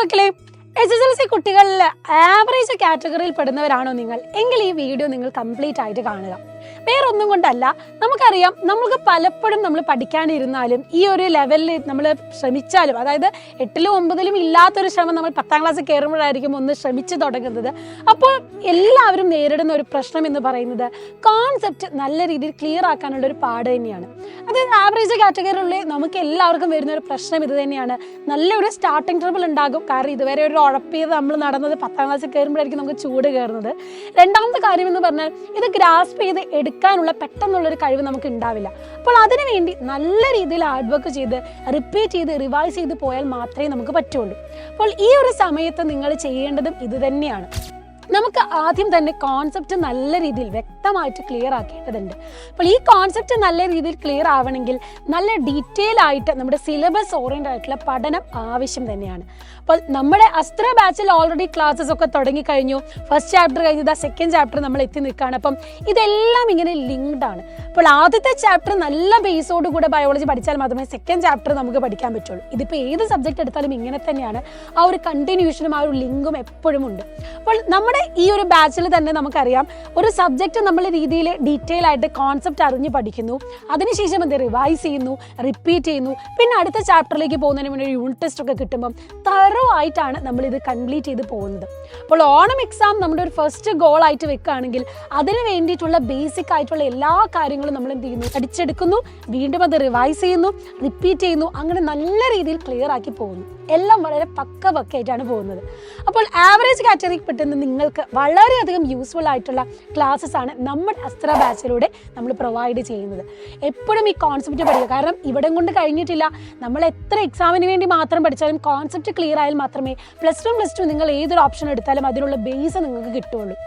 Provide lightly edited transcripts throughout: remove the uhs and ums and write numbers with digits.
മക്കളെ, SSLC കുട്ടികളിൽ average കാറ്റഗറിയിൽ പെടുന്നവരാണോ നിങ്ങൾ എങ്കിൽ ഈ വീഡിയോ നിങ്ങൾ കംപ്ലീറ്റ് ആയിട്ട് കാണുക. വേറൊന്നും കൊണ്ടല്ല, നമുക്കറിയാം നമുക്ക് പലപ്പോഴും നമ്മൾ പഠിക്കാനിരുന്നാലും ഈ ഒരു ലെവലിൽ നമ്മൾ ശ്രമിച്ചാലും, അതായത് 8ലും 9ലും ഇല്ലാത്തൊരു ശ്രമം നമ്മൾ 10ാം ക്ലാസ്സിൽ കയറുമ്പോഴായിരിക്കും ഒന്ന് ശ്രമിച്ചു തുടങ്ങുന്നത്. അപ്പോൾ എല്ലാവരും നേരിടുന്ന ഒരു പ്രശ്നം എന്ന് പറയുന്നത് കോൺസെപ്റ്റ് നല്ല രീതിയിൽ ക്ലിയർ ആക്കാനുള്ള ഒരു പാട് തന്നെയാണ്. അതായത് ആവറേജ് കാറ്റഗറിയിലുള്ള നമുക്ക് എല്ലാവർക്കും വരുന്ന ഒരു പ്രശ്നം ഇത് തന്നെയാണ്. നല്ലൊരു സ്റ്റാർട്ടിങ് ട്രബിൾ ഉണ്ടാകും. കാരണം ഇതുവരെ ഒരു ഉഴപ്പിയത് നമ്മൾ നടന്നത് 10ാം ക്ലാസ്സിൽ കയറുമ്പോഴായിരിക്കും നമുക്ക് ചൂട് കയറുന്നത്. രണ്ടാമത്തെ കാര്യം എന്ന് പറഞ്ഞാൽ ഇത് ഗ്രാസ്പ് ചെയ്ത് എടുക്കാനുള്ള പെട്ടെന്നുള്ളൊരു കഴിവ് നമുക്ക് ഉണ്ടാവില്ല. അപ്പോൾ അതിനുവേണ്ടി നല്ല രീതിയിൽ ഹാർഡ് വർക്ക് ചെയ്ത് റിപ്പീറ്റ് ചെയ്ത് റിവൈസ് ചെയ്ത് പോയാൽ മാത്രമേ നമുക്ക് പറ്റുള്ളൂ. അപ്പോൾ ഈ ഒരു സമയത്ത് നിങ്ങൾ ചെയ്യേണ്ടതും ഇത് തന്നെയാണ്. നമുക്ക് ആദ്യം തന്നെ കോൺസെപ്റ്റ് നല്ല രീതിയിൽ വ്യക്തമായിട്ട് ക്ലിയർ ആക്കേണ്ടതുണ്ട്. അപ്പോൾ ഈ കോൺസെപ്റ്റ് നല്ല രീതിയിൽ ക്ലിയർ ആവണമെങ്കിൽ നല്ല ഡീറ്റെയിൽ ആയിട്ട് നമ്മുടെ സിലബസ് ഓറിയൻറ്റഡ് ആയിട്ടുള്ള പഠനം ആവശ്യം തന്നെയാണ്. അപ്പോൾ നമ്മുടെ അസ്ത്ര ബാച്ചിൽ ഓൾറെഡി ക്ലാസ്സസ് ഒക്കെ തുടങ്ങിക്കഴിഞ്ഞു. ഫസ്റ്റ് ചാപ്റ്റർ കഴിഞ്ഞത് സെക്കൻഡ് ചാപ്റ്റർ നമ്മൾ എത്തി നിൽക്കുകയാണ്. അപ്പം ഇതെല്ലാം ഇങ്ങനെ ലിങ്ക്ഡ് ആണ്. അപ്പോൾ ആദ്യത്തെ ചാപ്റ്റർ നല്ല ബേസോട് കൂടെ ബയോളജി പഠിച്ചാൽ മാത്രമേ സെക്കൻഡ് ചാപ്റ്റർ നമുക്ക് പഠിക്കാൻ പറ്റുള്ളൂ. ഇതിപ്പോൾ ഏത് സബ്ജക്റ്റ് എടുത്താലും ഇങ്ങനെ തന്നെയാണ്. ആ ഒരു കണ്ടിന്യൂഷനും ആ ഒരു ലിങ്കും എപ്പോഴും ഉണ്ട്. അപ്പോൾ നമ്മുടെ ഈ ഒരു ബാച്ചിൽ തന്നെ നമുക്കറിയാം, ഒരു സബ്ജക്റ്റ് നമ്മൾ രീതിയിൽ ഡീറ്റെയിൽ ആയിട്ട് കോൺസെപ്റ്റ് അറിഞ്ഞ് പഠിക്കുന്നു, അതിനുശേഷം എന്ത് റിവൈസ് ചെയ്യുന്നു, റിപ്പീറ്റ് ചെയ്യുന്നു, പിന്നെ അടുത്ത ചാപ്റ്ററിലേക്ക് പോകുന്നതിന് മുന്നേ ഒരു യൂണിറ്റ് ടെസ്റ്റ് ഒക്കെ കിട്ടുമ്പം തറോ ആയിട്ടാണ് നമ്മളിത് കംപ്ലീറ്റ് ചെയ്ത് പോകുന്നത്. അപ്പോൾ ഓണം എക്സാം നമ്മുടെ ഒരു ഫസ്റ്റ് ഗോൾ ആയിട്ട് വെക്കുകയാണെങ്കിൽ അതിന് വേണ്ടിയിട്ടുള്ള ബേസിക് ആയിട്ടുള്ള എല്ലാ കാര്യങ്ങളും നമ്മൾ എന്ത് ചെയ്യുന്നു, പഠിച്ചെടുക്കുന്നു, വീണ്ടും അത് റിവൈസ് ചെയ്യുന്നു, റിപ്പീറ്റ് ചെയ്യുന്നു, അങ്ങനെ നല്ല രീതിയിൽ ക്ലിയർ ആക്കി പോകുന്നു. എല്ലാം വളരെ പക്കയായിട്ടാണ് പോകുന്നത്. അപ്പോൾ ആവറേജ് കാറ്റഗറിയിൽ പെട്ടെന്ന് നിങ്ങൾക്ക് വളരെയധികം യൂസ്ഫുൾ ആയിട്ടുള്ള ക്ലാസ്സസ് ആണ് നമ്മുടെ അസ്ത്ര ബാച്ചിലൂടെ നമ്മൾ പ്രൊവൈഡ് ചെയ്യുന്നത്. എപ്പോഴും ഈ കോൺസെപ്റ്റ് പഠിക്കുക. കാരണം ഇവിടെ കൊണ്ട് കഴിഞ്ഞിട്ടില്ല. നമ്മൾ എത്ര എക്സാമിന് വേണ്ടി മാത്രം പഠിച്ചാലും കോൺസെപ്റ്റ് ക്ലിയർ ആയാൽ മാത്രമേ +1 നിങ്ങൾ ഏതൊരു ഓപ്ഷൻ എടുത്താലും അതിനുള്ള ബേസ് നിങ്ങൾക്ക് കിട്ടുള്ളൂ.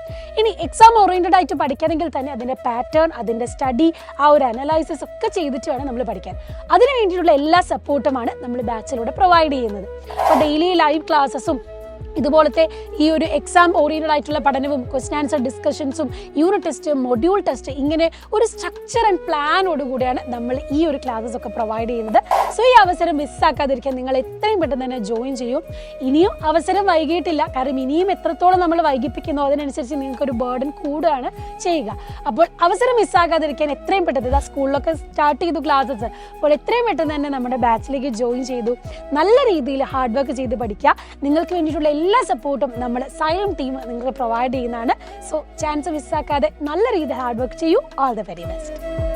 ഇനി എക്സാം ഓറിയൻറ്റഡ് ആയിട്ട് പഠിക്കണമെങ്കിൽ തന്നെ അതിൻ്റെ പാറ്റേൺ, അതിൻ്റെ സ്റ്റഡി, ആ ഒരു അനലൈസിസ് ഒക്കെ ചെയ്തിട്ട് വേണം നമ്മൾ പഠിക്കാൻ. അതിന് വേണ്ടിയിട്ടുള്ള എല്ലാ സപ്പോർട്ടുമാണ് നമ്മൾ ബാച്ചിലൂടെ പ്രൊവൈഡ് ചെയ്യുന്നത്. അപ്പോൾ ഡെയിലി ലൈവ് ക്ലാസ്സസും ഇതുപോലത്തെ ഈ ഒരു എക്സാം ഓറിയൻറ്റഡ് ആയിട്ടുള്ള പഠനവും ക്വസ്റ്റ്യൻ ആൻസർ ഡിസ്കഷൻസും യൂണിറ്റ് ടെസ്റ്റ്, മൊഡ്യൂൾ ടെസ്റ്റ്, ഇങ്ങനെ ഒരു സ്ട്രക്ചർ ആൻഡ് പ്ലാനോട് കൂടിയാണ് നമ്മൾ ഈ ഒരു ക്ലാസ്സസ് ഒക്കെ പ്രൊവൈഡ് ചെയ്യുന്നത്. സോ ഈ അവസരം മിസ്സാക്കാതിരിക്കാൻ നിങ്ങൾ എത്രയും പെട്ടെന്ന് തന്നെ ജോയിൻ ചെയ്യും. ഇനിയും അവസരം വൈകിട്ടില്ല. കാരണം ഇനിയും എത്രത്തോളം നമ്മൾ വൈകിപ്പിക്കുന്നോ അതിനനുസരിച്ച് നിങ്ങൾക്കൊരു ബേർഡൻ കൂടുകയാണ് ചെയ്യുക. അപ്പോൾ അവസരം മിസ്സാക്കാതിരിക്കാൻ എത്രയും പെട്ടെന്ന് സ്കൂളിലൊക്കെ സ്റ്റാർട്ട് ചെയ്തു ക്ലാസ്സസ്. അപ്പോൾ എത്രയും പെട്ടെന്ന് തന്നെ നമ്മുടെ ബാച്ചിലേക്ക് ജോയിൻ ചെയ്തു നല്ല രീതിയിൽ ഹാർഡ് വർക്ക് ചെയ്ത് പഠിക്കുക. നിങ്ങൾക്ക് വേണ്ടിയിട്ടുള്ള എല്ലാ സപ്പോർട്ടും നമ്മൾ സൈലം ടീം നിങ്ങൾക്ക് പ്രൊവൈഡ് ചെയ്യുന്നതാണ്. സോ ചാൻസ് മിസ്സാക്കാതെ നല്ല രീതിയിൽ ഹാർഡ് വർക്ക് ചെയ്യൂ. All the very best.